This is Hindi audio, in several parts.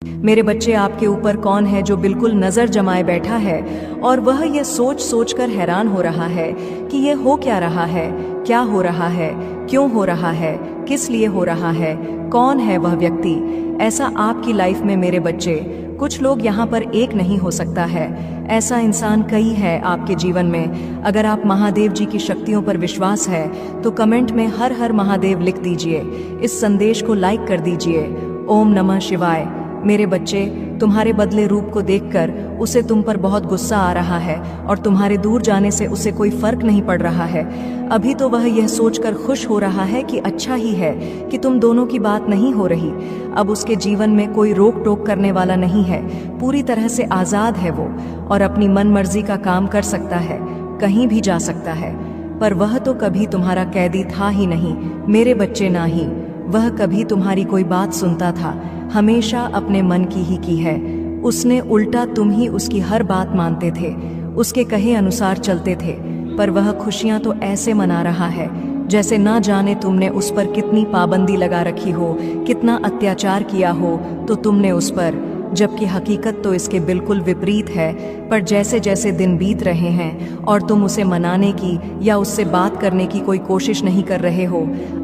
मेरे बच्चे, आपके ऊपर कौन है जो बिल्कुल नजर जमाए बैठा है और वह यह सोच सोच कर हैरान हो रहा है कि यह हो क्या रहा है, क्या हो रहा है, क्यों हो रहा है, किस लिए हो रहा है, कौन है वह व्यक्ति। ऐसा आपकी लाइफ में मेरे बच्चे, कुछ लोग यहाँ पर एक नहीं हो सकता है, ऐसा इंसान कई है आपके जीवन में। अगर आप महादेव जी की शक्तियों पर विश्वास है तो कमेंट में हर हर महादेव लिख दीजिए। इस संदेश को लाइक कर दीजिए। ओम नमः शिवाय। मेरे बच्चे, तुम्हारे बदले रूप को देखकर उसे तुम पर बहुत गुस्सा आ रहा है और तुम्हारे दूर जाने से उसे कोई फर्क नहीं पड़ रहा है। अभी तो वह यह सोचकर खुश हो रहा है कि अच्छा ही है कि तुम दोनों की बात नहीं हो रही। अब उसके जीवन में कोई रोक टोक करने वाला नहीं है, पूरी तरह से आजाद है वो और अपनी मन मर्जी का काम कर सकता है, कहीं भी जा सकता है। पर वह तो कभी तुम्हारा कैदी था ही नहीं मेरे बच्चे, ना ही वह कभी तुम्हारी कोई बात सुनता था, हमेशा अपने मन की ही की है उसने। उल्टा तुम ही उसकी हर बात मानते थे, उसके कहे अनुसार चलते थे। पर वह खुशियां तो ऐसे मना रहा है जैसे ना जाने तुमने उस पर कितनी पाबंदी लगा रखी हो, कितना अत्याचार किया हो तो तुमने उस पर, जबकि हकीकत तो इसके बिल्कुल विपरीत है। पर जैसे जैसे दिन बीत रहे हैं और तुम उसे मनाने की या उससे बात करने की कोई कोशिश नहीं कर रहे हो,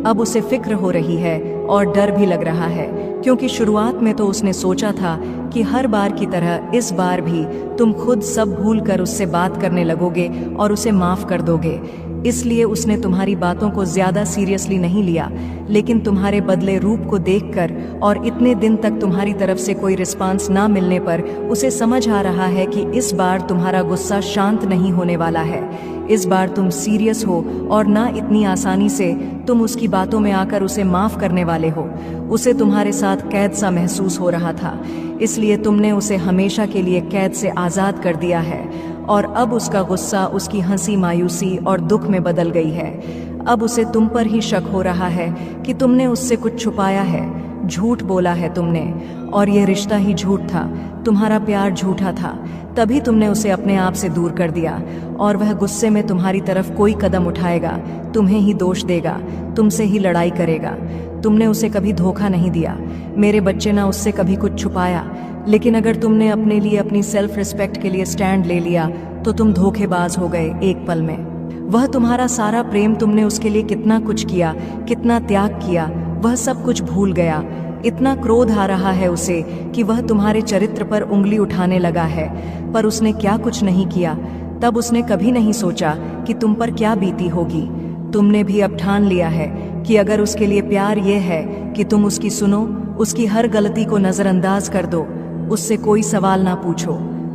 अब उसे फिक्र हो रही है और डर भी लग रहा है, क्योंकि शुरुआत में तो उसने सोचा था कि हर बार की तरह इस बार भी तुम खुद सब भूल कर उससे बात करने लगोगे और उसे माफ कर दोगे। इसलिए उसने तुम्हारी बातों को ज्यादा सीरियसली नहीं लिया। लेकिन तुम्हारे बदले रूप को देखकर और इतने दिन तक तुम्हारी तरफ से कोई रिस्पांस ना मिलने पर उसे समझ आ रहा है कि इस बार तुम्हारा गुस्सा शांत नहीं होने वाला है। इस बार तुम सीरियस हो और ना इतनी आसानी से तुम उसकी बातों में आकर उसे माफ करने वाले हो। उसे तुम्हारे साथ कैद सा महसूस हो रहा था, इसलिए तुमने उसे हमेशा के लिए कैद से आजाद कर दिया है। और अब उसका गुस्सा उसकी हंसी, मायूसी और दुख में बदल गई है। अब उसे तुम पर ही शक हो रहा है कि तुमने उससे कुछ छुपाया है, झूठ बोला है तुमने, और यह रिश्ता ही झूठ था, तुम्हारा प्यार झूठा था। तभी तुमने उसे अपने आप से दूर कर दिया और वह गुस्से में तुम्हारी तरफ कोई कदम उठाएगा, तुम्हें ही दोष देगा, तुमसे ही लड़ाई करेगा। तुमने उसे कभी धोखा नहीं दिया मेरे बच्चे, ना उससे कभी कुछ छुपाया। लेकिन अगर तुमने अपने लिए, अपनी सेल्फ रिस्पेक्ट के लिए स्टैंड ले लिया तो तुम धोखेबाज हो गए एक पल में। वह तुम्हारा सारा प्रेम, तुमने उसके लिए कितना कुछ किया, कितना त्याग किया, वह सब कुछ भूल गया। इतना क्रोध आ रहा है उसे कि वह तुम्हारे चरित्र पर उंगली उठाने लगा है, पर उसने क्या कुछ नहीं किया। तब उसने कभी नहीं सोचा कि तुम पर क्या बीती होगी। तुमने भी अब ठान लिया है कि अगर उसके लिए प्यार ये है कि तुम उसकी सुनो, उसकी हर गलती को नजरअंदाज कर दो, उससे कोई सवाल ना पूछो,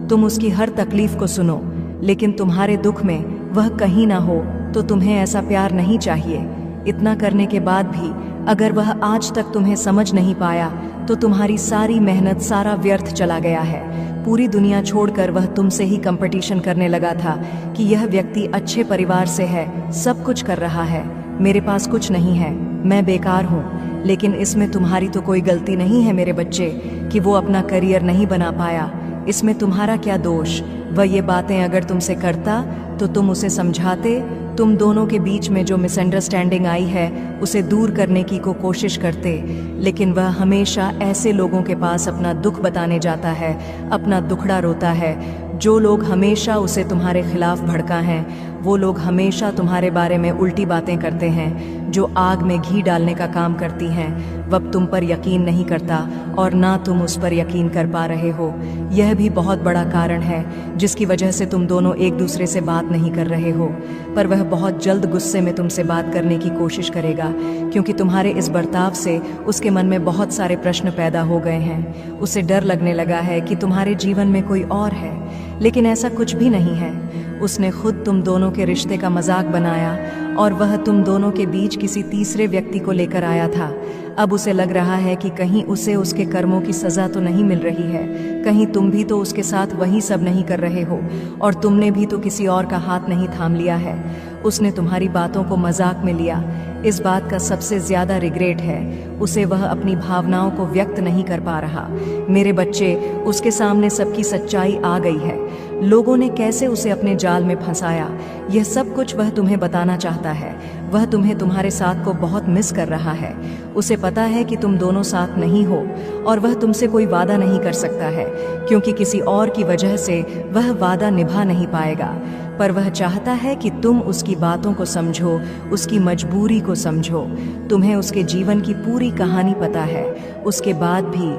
तुम उसकी हर तकलीफ को सुनो, लेकिन तुम्हारे दुख में वह कहीं ना हो, तो तुम्हें ऐसा प्यार नहीं चाहिए। इतना करने के बाद भी अगर वह आज तक तुम्हें समझ नहीं पाया तो तुम्हारी सारी मेहनत, सारा व्यर्थ चला गया है। पूरी दुनिया छोड़कर वह तुमसे ही कंपटीशन करने लगा था कि यह व्यक्ति अच्छे परिवार से है, सब कुछ कर रहा है, मेरे पास कुछ नहीं है, मैं बेकार हूँ। लेकिन इसमें तुम्हारी तो कोई गलती नहीं है मेरे बच्चे कि वो अपना करियर नहीं बना पाया। इसमें तुम्हारा क्या दोष? वह ये बातें अगर तुमसे करता तो तुम उसे समझाते, तुम दोनों के बीच में जो मिसअंडरस्टैंडिंग आई है उसे दूर करने की कोशिश करते। लेकिन वह हमेशा ऐसे लोगों के पास अपना दुख बताने जाता है, अपना दुखड़ा रोता है। जो लोग हमेशा उसे तुम्हारे खिलाफ भड़का हैं, वो लोग हमेशा तुम्हारे बारे में उल्टी बातें करते हैं, जो आग में घी डालने का काम करती हैं। वह तुम पर यकीन नहीं करता और ना तुम उस पर यकीन कर पा रहे हो। यह भी बहुत बड़ा कारण है जिसकी वजह से तुम दोनों एक दूसरे से बात नहीं कर रहे हो। पर वह बहुत जल्द गुस्से में तुमसे बात करने की कोशिश करेगा, क्योंकि तुम्हारे इस बर्ताव से उसके मन में बहुत सारे प्रश्न पैदा हो गए हैं। उसे डर लगने लगा है कि तुम्हारे जीवन में कोई और है, लेकिन ऐसा कुछ भी नहीं है। उसने खुद तुम दोनों के रिश्ते का मजाक बनाया और वह तुम दोनों के बीच किसी तीसरे व्यक्ति को लेकर आया था। अब उसे लग रहा है कि कहीं उसे उसके कर्मों की सजा तो नहीं मिल रही है, कहीं तुम भी तो उसके साथ वही सब नहीं कर रहे हो और तुमने भी तो किसी और का हाथ नहीं थाम लिया है। उसने तुम्हारी बातों को मजाक में लिया। इस बात का सबसे ज्यादा रिग्रेट है उसे, वह अपनी भावनाओं को व्यक्त नहीं कर पा रहा। मेरे बच्चे, उसके सामने सबकी सच्चाई आ गई है। लोगों ने कैसे उसे अपने जाल में फंसाया, यह सब कुछ वह तुम्हें बताना चाहता चाहता है। वह तुम्हें तुम्हारे साथ को बहुत मिस कर रहा है। उसे पता है कि तुम दोनों साथ नहीं हो और वह तुमसे कोई वादा नहीं कर सकता है, क्योंकि किसी और की वजह से वह वादा निभा नहीं पाएगा। पर वह चाहता है कि तुम उसकी बातों को समझो, उसकी मजबूरी को समझो। तुम्हें उसके जीवन की पूरी कहानी पता है, उसके बाद भी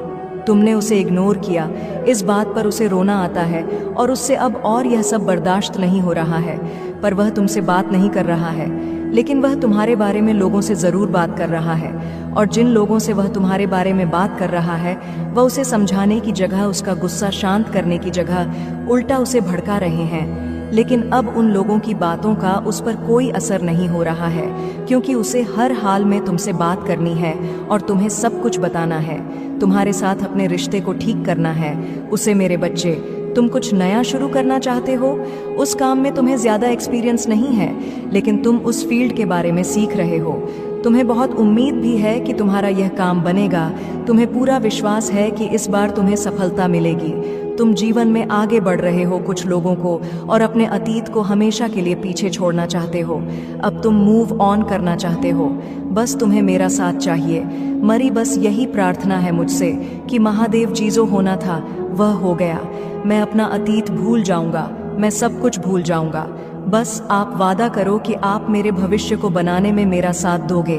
तुमने उसे इग्नोर किया। इस बात पर उसे रोना आता है और उससे अब और यह सब बर्दाश्त नहीं हो रहा है। पर वह तुमसे बात नहीं कर रहा है, लेकिन वह तुम्हारे बारे में लोगों से ज़रूर बात कर रहा है। और जिन लोगों से वह तुम्हारे बारे में बात कर रहा है, वह उसे समझाने की जगह, उसका गुस्सा शांत करने की जगह उल्टा उसे भड़का रहे हैं। लेकिन अब उन लोगों की बातों का उस पर कोई असर नहीं हो रहा है, क्योंकि उसे हर हाल में तुमसे बात करनी है और तुम्हें सब कुछ बताना है। तुम्हारे साथ अपने रिश्ते को ठीक करना है। उसे, मेरे बच्चे, तुम कुछ नया शुरू करना चाहते हो। उस काम में तुम्हें ज़्यादा एक्सपीरियंस नहीं है, लेकिन तुम उस फील्ड के बारे में सीख रहे हो। तुम्हें बहुत उम्मीद भी है कि तुम्हारा यह काम बनेगा। तुम्हें पूरा विश्वास है कि इस बार तुम्हें सफलता मिलेगी। तुम जीवन में आगे बढ़ रहे हो कुछ लोगों को और अपने अतीत को हमेशा के लिए पीछे छोड़ना चाहते हो। अब तुम मूव ऑन करना चाहते हो। बस तुम्हें मेरा साथ चाहिए। मरी बस यही प्रार्थना है मुझसे कि महादेव जी जो होना था वह हो गया। मैं अपना अतीत भूल जाऊंगा, मैं सब कुछ भूल जाऊंगा। बस आप वादा करो कि आप मेरे भविष्य को बनाने में मेरा साथ दोगे।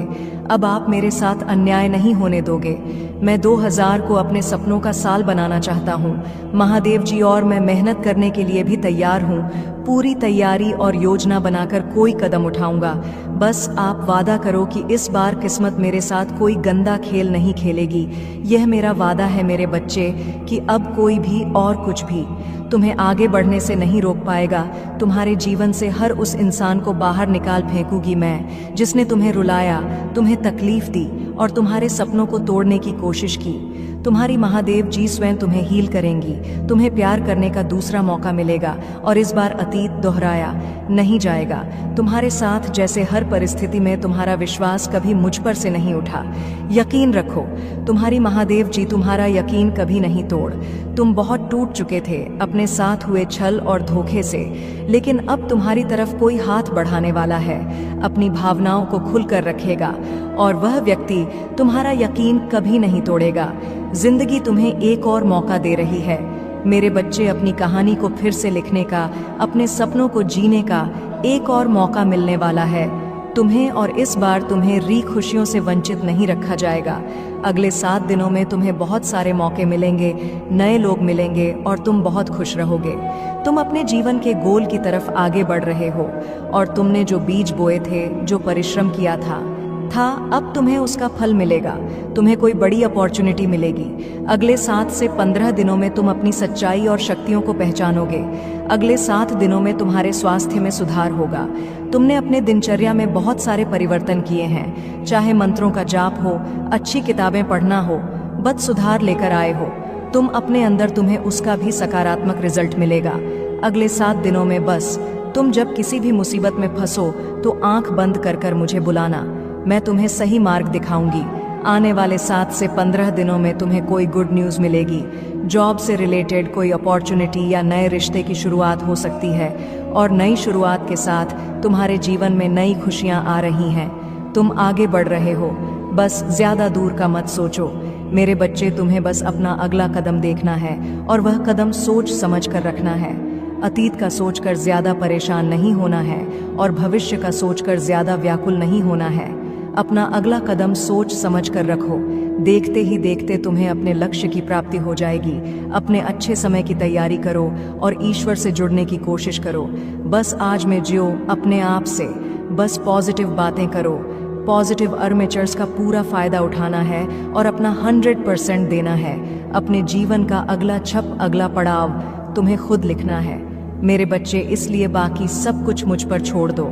अब आप मेरे साथ अन्याय नहीं होने दोगे। मैं 2000 को अपने सपनों का साल बनाना चाहता हूँ महादेव जी, और मैं मेहनत करने के लिए भी तैयार हूँ। पूरी तैयारी और योजना बनाकर कोई कदम उठाऊंगा। बस आप वादा करो कि इस बार किस्मत मेरे साथ कोई गंदा खेल नहीं खेलेगी। यह मेरा वादा है मेरे बच्चे, कि अब कोई भी और कुछ भी तुम्हें आगे बढ़ने से नहीं रोक पाएगा। तुम्हारे जीवन से हर उस इंसान को बाहर निकाल फेंकूंगी मैं, जिसने तुम्हें रुलाया, तुम्हें तकलीफ दी और तुम्हारे सपनों को तोड़ने की कोशिश की। तुम्हारी महादेव जी स्वयं तुम्हें हील करेंगी। तुम्हें प्यार करने का दूसरा मौका मिलेगा और इस बार अतीत दोहराया नहीं जाएगा। तुम्हारे साथ जैसे हर परिस्थिति में तुम्हारा विश्वास कभी मुझ पर से नहीं उठा। यकीन रखो, तुम्हारी महादेव जी तुम्हारा यकीन कभी नहीं तोड़। तुम बहुत टूट चुके थे अपने साथ हुए छल और धोखे से, लेकिन अब तुम्हारी तरफ कोई हाथ बढ़ाने वाला है, अपनी भावनाओं को खुलकर रखेगा और वह व्यक्ति तुम्हारा यकीन कभी नहीं तोड़ेगा। जिंदगी तुम्हें एक और मौका दे रही है मेरे बच्चे। अपनी कहानी को फिर से लिखने का, अपने सपनों को जीने का एक और मौका मिलने वाला है तुम्हें, और इस बार तुम्हें खुशियों से वंचित नहीं रखा जाएगा। अगले 7 दिनों में तुम्हें बहुत सारे मौके मिलेंगे, नए लोग मिलेंगे और तुम बहुत खुश रहोगे। तुम अपने जीवन के गोल की तरफ आगे बढ़ रहे हो और तुमने जो बीज बोए थे, जो परिश्रम किया था, अब तुम्हें उसका फल मिलेगा। तुम्हें कोई बड़ी अपॉर्चुनिटी मिलेगी। अगले 7 से 15 दिनों में तुम अपनी सच्चाई और शक्तियों को पहचानोगे। अगले 7 दिनों में तुम्हारे स्वास्थ्य में सुधार होगा। तुमने अपने दिनचर्या में बहुत सारे परिवर्तन किए हैं, चाहे मंत्रों का जाप हो, अच्छी किताबें पढ़ना हो, बद सुधार लेकर आए हो तुम अपने अंदर, तुम्हें उसका भी सकारात्मक रिजल्ट मिलेगा। अगले 7 दिनों में बस तुम जब किसी भी मुसीबत में फंसो तो आंख बंद कर कर मुझे बुलाना, मैं तुम्हें सही मार्ग दिखाऊंगी। आने वाले 7 से 15 दिनों में तुम्हें कोई गुड न्यूज़ मिलेगी। जॉब से रिलेटेड कोई अपॉर्चुनिटी या नए रिश्ते की शुरुआत हो सकती है और नई शुरुआत के साथ तुम्हारे जीवन में नई खुशियां आ रही हैं। तुम आगे बढ़ रहे हो। बस ज़्यादा दूर का मत सोचो मेरे बच्चे। तुम्हें बस अपना अगला कदम देखना है और वह कदम सोच समझ कर रखना है। अतीत का सोचकर ज़्यादा परेशान नहीं होना है और भविष्य का सोचकर ज़्यादा व्याकुल नहीं होना है। अपना अगला कदम सोच समझ कर रखो। देखते ही देखते तुम्हें अपने लक्ष्य की प्राप्ति हो जाएगी। अपने अच्छे समय की तैयारी करो और ईश्वर से जुड़ने की कोशिश करो। बस आज में जियो अपने आप से। बस पॉजिटिव बातें करो। पॉजिटिव अर्मेचर्स का पूरा फायदा उठाना है और अपना 100% देना है। अपने जीवन का अगला छप, अगला पड़ाव तुम्हें खुद लिखना है मेरे बच्चे। इसलिए बाकी सब कुछ मुझ पर छोड़ दो।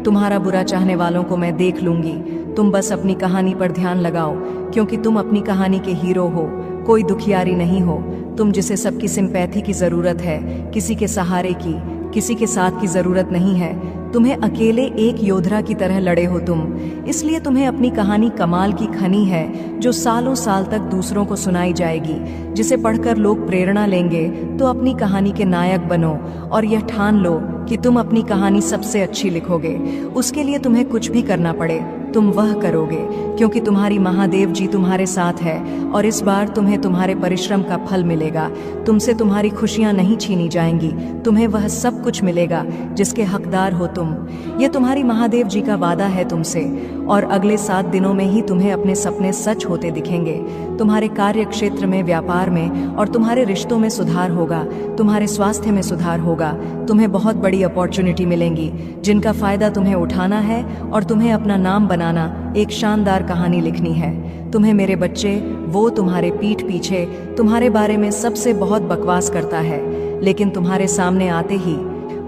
तुम्हारा बुरा चाहने वालों को मैं देख लूंगी। तुम बस अपनी कहानी पर ध्यान लगाओ, क्योंकि तुम अपनी कहानी के हीरो हो, कोई दुखियारी नहीं हो। तुम जिसे सबकी सिंपैथी की जरूरत है, किसी के सहारे की, किसी के साथ की जरूरत नहीं है। तुम्हें अकेले एक योद्धा की तरह लड़े हो तुम। इसलिए तुम्हें अपनी कहानी कमाल की खनी है, जो सालों साल तक दूसरों को सुनाई जाएगी, जिसे पढ़कर लोग प्रेरणा लेंगे। तो अपनी कहानी के नायक बनो और यह ठान लो कि तुम अपनी कहानी सबसे अच्छी लिखोगे। उसके लिए तुम्हें कुछ भी करना पड़े तुम वह करोगे, क्योंकि तुम्हारी महादेव जी तुम्हारे साथ है और इस बार तुम्हें तुम्हारे परिश्रम का फल मिलेगा। तुमसे तुम्हारी खुशियां नहीं छीनी जाएंगी, तुम्हें वह सब कुछ मिलेगा जिसके हकदार हो तुम। ये तुम्हारी महादेव जी का वादा है तुमसे, और अगले 7 दिनों में ही तुम्हें अपने सपने सच होते दिखेंगे। तुम्हारे कार्य क्षेत्र में, व्यापार में और तुम्हारे रिश्तों में सुधार होगा, तुम्हारे स्वास्थ्य में सुधार होगा। तुम्हें बहुत बड़ी अपॉर्चुनिटी मिलेंगी जिनका फायदा तुम्हें उठाना है और तुम्हें अपना नाम बनाना, एक शानदार कहानी लिखनी है। तुम्हें मेरे बच्चे, वो तुम्हारे पीठ पीछे तुम्हारे बारे में सबसे बहुत बकवास करता है, लेकिन तुम्हारे सामने आते ही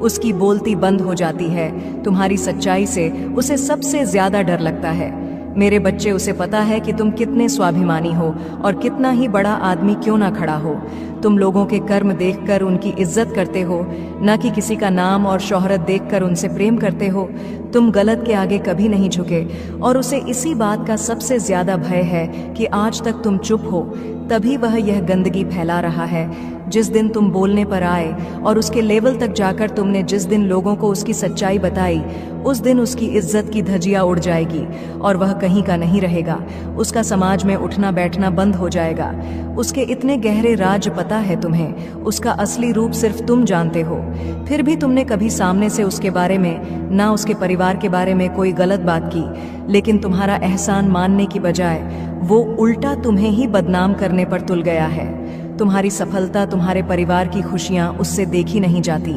उसकी बोलती बंद हो जाती है। तुम्हारी सच्चाई से उसे सबसे ज्यादा डर लगता है। मेरे बच्चे, उसे पता है कि तुम कितने स्वाभिमानी हो और कितना ही बड़ा आदमी क्यों ना खड़ा हो। तुम लोगों के कर्म देखकर उनकी इज्जत करते हो, न कि किसी का नाम और शोहरत देखकर उनसे प्रेम करते हो। तुम गलत के आगे कभी नहीं झुके और उसे इसी बात का सबसे ज्यादा भय है कि आज तक तुम चुप हो, तभी वह यह गंदगी फैला रहा है। जिस दिन तुम बोलने पर आए और उसके लेवल तक जाकर तुमने जिस दिन लोगों को उसकी सच्चाई बताई, उस दिन उसकी इज्जत की धज्जियां उड़ जाएगी और वह कहीं का नहीं रहेगा। उसका समाज में उठना बैठना बंद हो जाएगा। उसके इतने गहरे राज पता है तुम्हें, उसका असली रूप सिर्फ तुम जानते हो। फिर भी तुमने कभी सामने से उसके बारे में, ना उसके परिवार के बारे में कोई गलत बात की, लेकिन तुम्हारा एहसान मानने की बजाय वो उल्टा तुम्हें ही बदनाम करने पर तुल गया है। तुम्हारी सफलता, तुम्हारे परिवार की खुशियां उससे देखी नहीं जाती,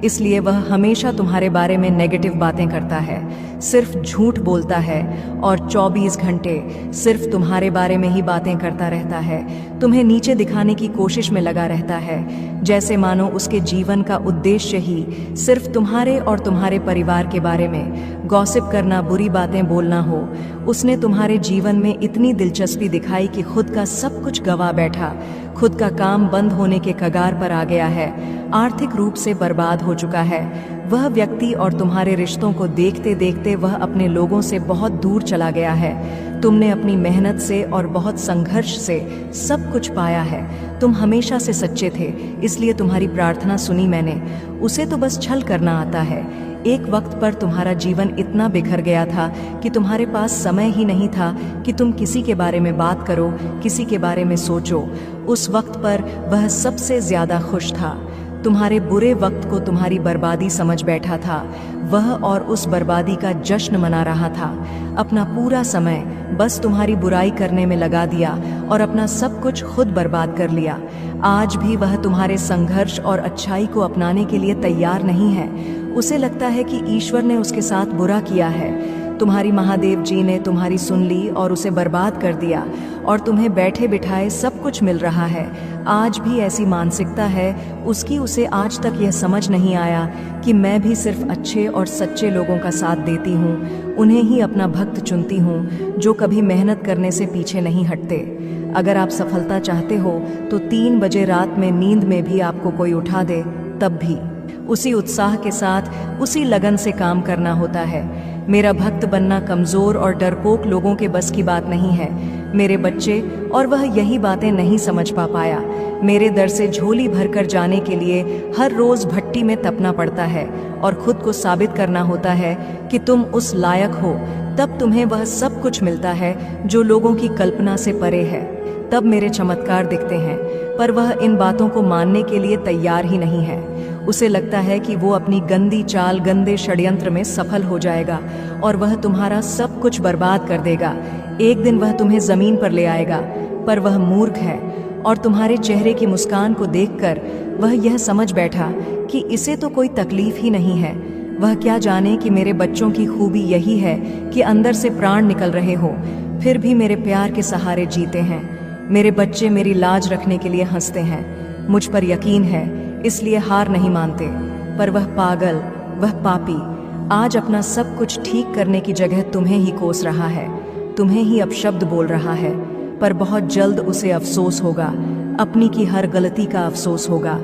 इसलिए वह हमेशा तुम्हारे बारे में नेगेटिव बातें करता है, सिर्फ झूठ बोलता है और 24 घंटे सिर्फ तुम्हारे बारे में ही बातें करता रहता है। तुम्हें नीचे दिखाने की कोशिश में लगा रहता है, जैसे मानो उसके जीवन का उद्देश्य ही सिर्फ तुम्हारे और तुम्हारे परिवार के बारे में गॉसिप करना, बुरी बातें बोलना हो। उसने तुम्हारे जीवन में इतनी दिलचस्पी दिखाई कि खुद का सब कुछ गवा बैठा, खुद का काम बंद होने के कगार पर आ गया है, आर्थिक रूप से बर्बाद हो चुका है। वह व्यक्ति और तुम्हारे रिश्तों को देखते देखते वह अपने लोगों से बहुत दूर चला गया है। तुमने अपनी मेहनत से और बहुत संघर्ष से सब कुछ पाया है। तुम हमेशा से सच्चे थे, इसलिए तुम्हारी प्रार्थना सुनी मैंने। उसे तो बस छल करना आता है। एक वक्त पर तुम्हारा जीवन इतना बिखर गया था कि तुम्हारे पास समय ही नहीं था कि तुम किसी के बारे में बात करो, किसी के बारे में सोचो। उस वक्त पर वह सबसे ज्यादा खुश था। तुम्हारे बुरे वक्त को तुम्हारी बर्बादी समझ बैठा था। वह और उस बर्बादी का जश्न मना रहा था। अपना पूरा समय बस तुम्हारी बुराई करने में लगा दिया और अपना सब कुछ खुद बर्बाद कर लिया। आज भी वह तुम्हारे संघर्ष और अच्छाई को अपनाने के लिए तैयार नहीं है। उसे लगता है कि ईश्वर ने उसके साथ बुरा किया है। तुम्हारी महादेव जी ने तुम्हारी सुन ली और उसे बर्बाद कर दिया, और तुम्हें बैठे बिठाए सब कुछ मिल रहा है। आज भी ऐसी मानसिकता है उसकी। उसे आज तक यह समझ नहीं आया कि मैं भी सिर्फ अच्छे और सच्चे लोगों का साथ देती हूँ, उन्हें ही अपना भक्त चुनती हूँ, जो कभी मेहनत करने से पीछे नहीं हटते। अगर आप सफलता चाहते हो तो 3 बजे रात में नींद में भी आपको कोई उठा दे, तब भी उसी उत्साह के साथ, उसी लगन से काम करना होता है। मेरा भक्त बनना कमजोर और डरपोक लोगों के बस की बात नहीं है, मेरे बच्चे, और वह यही बातें नहीं समझ पाया। मेरे दर से झोली भरकर जाने के लिए हर रोज भट्टी में तपना पड़ता है और खुद को साबित करना होता है कि तुम उस लायक हो। तब तुम्हें वह सब कुछ मिलता है जो लोगों की कल्पना से परे है। तब मेरे चमत्कार दिखते हैं, पर वह इन बातों को मानने के लिए तैयार ही नहीं है। उसे लगता है कि वो अपनी गंदी चाल, गंदे षड्यंत्र में सफल हो जाएगा और वह तुम्हारा सब कुछ बर्बाद कर देगा। एक दिन वह तुम्हें जमीन पर ले आएगा, पर वह मूर्ख है और तुम्हारे चेहरे की मुस्कान को देखकर वह यह समझ बैठा कि इसे तो कोई तकलीफ ही नहीं है। वह क्या जाने कि मेरे बच्चों की खूबी यही है कि अंदर से प्राण निकल रहे हो, फिर भी मेरे प्यार के सहारे जीते हैं। मेरे बच्चे मेरी लाज रखने के लिए हंसते हैं। मुझ पर यकीन है, इसलिए हार नहीं मानते। पर वह पागल, वह पापी आज अपना सब कुछ ठीक करने की जगह तुम्हें ही कोस रहा है, तुम्हें ही अपशब्द बोल रहा है। पर बहुत जल्द उसे अफसोस होगा, अपनी की हर गलती का अफसोस होगा।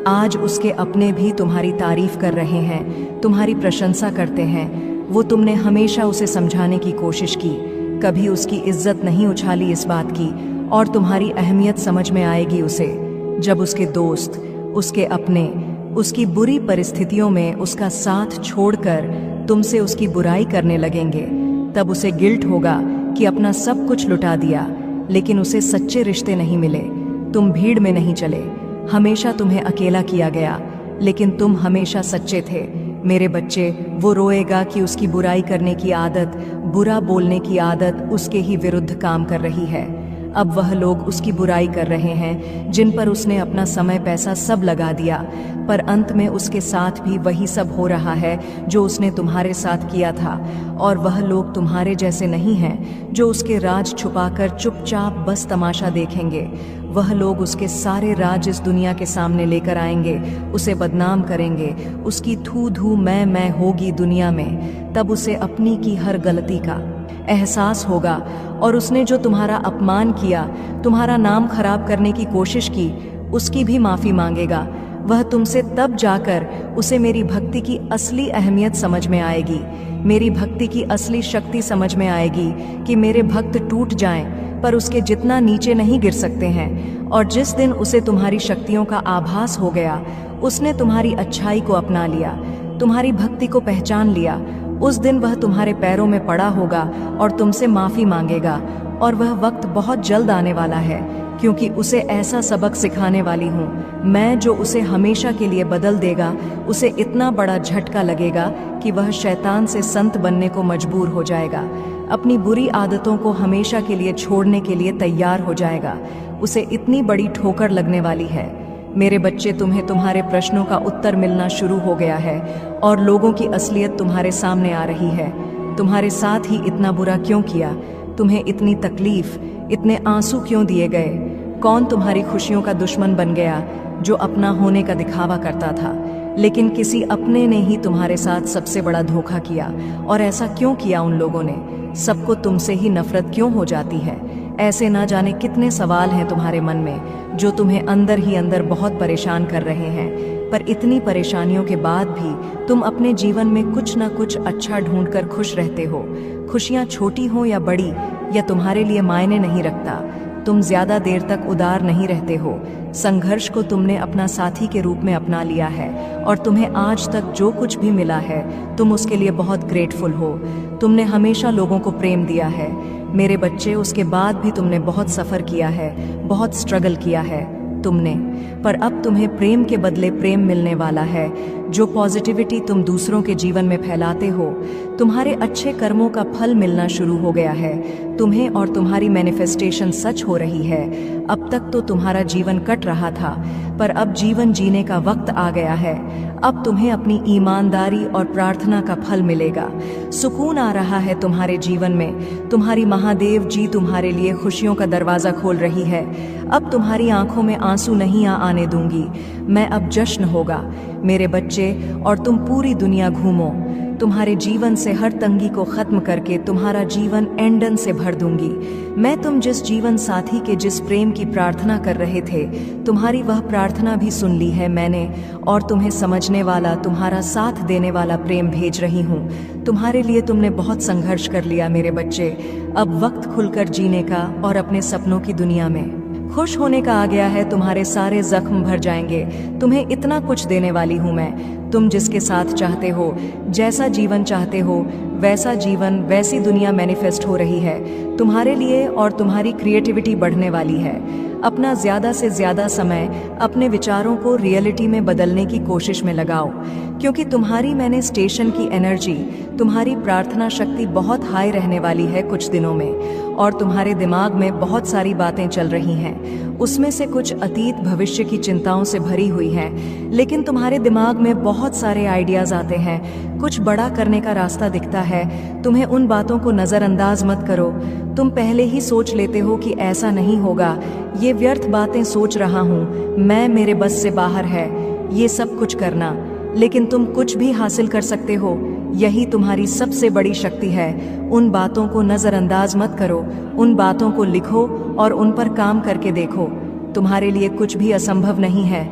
आज उसके अपने भी तुम्हारी तारीफ कर रहे हैं, तुम्हारी प्रशंसा करते हैं। वो तुमने हमेशा उसे समझाने की कोशिश की, कभी उसकी इज्जत नहीं उछाली इस बात की, और तुम्हारी अहमियत समझ में आएगी उसे जब उसके दोस्त, उसके अपने उसकी बुरी परिस्थितियों में उसका साथ छोड़कर तुमसे उसकी बुराई करने लगेंगे, तब उसे गिल्ट होगा कि अपना सब कुछ लुटा दिया, लेकिन उसे सच्चे रिश्ते नहीं मिले। तुम भीड़ में नहीं चले, हमेशा तुम्हें अकेला किया गया, लेकिन तुम हमेशा सच्चे थे। मेरे बच्चे, वो रोएगा कि उसकी बुराई करने की आदत, बुरा बोलने की आदत उसके ही विरुद्ध काम कर रही है। अब वह लोग उसकी बुराई कर रहे हैं जिन पर उसने अपना समय पैसा सब लगा दिया, पर अंत में उसके साथ भी वही सब हो रहा है जो उसने तुम्हारे साथ किया था। और वह लोग तुम्हारे जैसे नहीं हैं जो उसके राज छुपाकर चुपचाप बस तमाशा देखेंगे। वह लोग उसके सारे राज इस दुनिया के सामने लेकर आएंगे, उसे बदनाम करेंगे, उसकी थू धू मैं होगी दुनिया में। तब उसे अपनी की हर गलती का एहसास होगा और उसने जो तुम्हारा अपमान किया, तुम्हारा नाम खराब करने की कोशिश की, उसकी भी माफ़ी मांगेगा। वह तुमसे तब जाकर उसे मेरी भक्ति की असली अहमियत समझ में आएगी, मेरी भक्ति की असली शक्ति समझ में आएगी कि मेरे भक्त टूट जाएं पर उसके जितना नीचे नहीं गिर सकते हैं। और जिस दिन उसे तुम्हारी शक्तियों का आभास हो गया, उसने तुम्हारी अच्छाई को अपना लिया, तुम्हारी भक्ति को पहचान लिया, उस दिन वह तुम्हारे पैरों में पड़ा होगा और तुमसे माफ़ी मांगेगा। और वह वक्त बहुत जल्द आने वाला है, क्योंकि उसे ऐसा सबक सिखाने वाली हूँ मैं जो उसे हमेशा के लिए बदल देगा। उसे इतना बड़ा झटका लगेगा कि वह शैतान से संत बनने को मजबूर हो जाएगा, अपनी बुरी आदतों को हमेशा के लिए छोड़ने के लिए तैयार हो जाएगा। उसे इतनी बड़ी ठोकर लगने वाली है। मेरे बच्चे, तुम्हें तुम्हारे प्रश्नों का उत्तर मिलना शुरू हो गया है और लोगों की असलियत तुम्हारे सामने आ रही है। तुम्हारे साथ ही इतना बुरा क्यों किया? तुम्हें इतनी तकलीफ, इतने आंसू क्यों दिए गए? कौन तुम्हारी खुशियों का दुश्मन बन गया जो अपना होने का दिखावा करता था? लेकिन किसी अपने ने ही तुम्हारे साथ सबसे बड़ा धोखा किया। और ऐसा क्यों किया उन लोगों ने? सबको तुमसे ही नफरत क्यों हो जाती है? ऐसे ना जाने कितने सवाल हैं तुम्हारे मन में जो तुम्हें अंदर ही अंदर बहुत परेशान कर रहे हैं। पर इतनी परेशानियों के बाद भी तुम अपने जीवन में कुछ ना कुछ अच्छा ढूंढकर खुश रहते हो। खुशियाँ छोटी हो या बड़ी, या तुम्हारे लिए मायने नहीं रखता। तुम ज्यादा देर तक उदार नहीं रहते हो। संघर्ष को तुमने अपना साथी के रूप में अपना लिया है और तुम्हें आज तक जो कुछ भी मिला है तुम उसके लिए बहुत ग्रेटफुल हो। तुमने हमेशा लोगों को प्रेम दिया है मेरे बच्चे, उसके बाद भी तुमने बहुत सफ़र किया है, बहुत स्ट्रगल किया है तुमने। पर अब तुम्हें प्रेम के बदले प्रेम मिलने वाला है। जो पॉजिटिविटी तुम दूसरों के जीवन में फैलाते हो, तुम्हारे अच्छे कर्मों का फल मिलना शुरू हो गया है तुम्हें, और तुम्हारी मैनिफेस्टेशन सच हो रही है। अब तक तो तुम्हारा जीवन कट रहा था, पर अब जीवन जीने का वक्त आ गया है। अब तुम्हें अपनी ईमानदारी और प्रार्थना का फल मिलेगा। सुकून आ रहा है तुम्हारे जीवन में। तुम्हारी महादेव जी तुम्हारे लिए खुशियों का दरवाज़ा खोल रही है। अब तुम्हारी आंखों में आंसू नहीं आने दूंगी मैं, अब जश्न होगा मेरे बच्चे, और तुम पूरी दुनिया घूमो। तुम्हारे जीवन से हर तंगी को खत्म करके तुम्हारा जीवन एंडन से भर दूंगी मैं। तुम जिस जीवन साथी के जिस प्रेम की प्रार्थना कर रहे थे, तुम्हारी वह प्रार्थना भी सुन ली है मैंने, और तुम्हें समझने वाला, तुम्हारा साथ देने वाला प्रेम भेज रही हूँ तुम्हारे लिए। तुमने बहुत संघर्ष कर लिया मेरे बच्चे, अब वक्त खुलकर जीने का और अपने सपनों की दुनिया में खुश होने का आ गया है। तुम्हारे सारे जख्म भर जाएंगे। तुम्हें इतना कुछ देने वाली हूँ मैं। तुम जिसके साथ चाहते हो, जैसा जीवन चाहते हो, वैसा जीवन, वैसी दुनिया मैनिफेस्ट हो रही है तुम्हारे लिए, और तुम्हारी क्रिएटिविटी बढ़ने वाली है। अपना ज़्यादा से ज़्यादा समय अपने विचारों को रियलिटी में बदलने की कोशिश में लगाओ, क्योंकि तुम्हारी मैनिफेस्टेशन की एनर्जी, तुम्हारी प्रार्थना शक्ति बहुत हाई रहने वाली है कुछ दिनों में। और तुम्हारे दिमाग में बहुत सारी बातें चल रही हैं, उसमें से कुछ अतीत भविष्य की चिंताओं से भरी हुई हैं, लेकिन तुम्हारे दिमाग में बहुत सारे आइडियाज़ आते हैं, कुछ बड़ा करने का रास्ता दिखता है। तुम्हें उन बातों को नज़रअंदाज मत करो। तुम पहले ही सोच लेते हो कि ऐसा नहीं होगा, ये व्यर्थ बातें सोच रहा हूँ मैं, मेरे बस से बाहर है ये सब कुछ करना, लेकिन तुम कुछ भी हासिल कर सकते हो। यही तुम्हारी सबसे बड़ी शक्ति है। उन बातों को नज़रअंदाज मत करो, उन बातों को लिखो और उन पर काम करके देखो। तुम्हारे लिए कुछ भी असंभव नहीं है।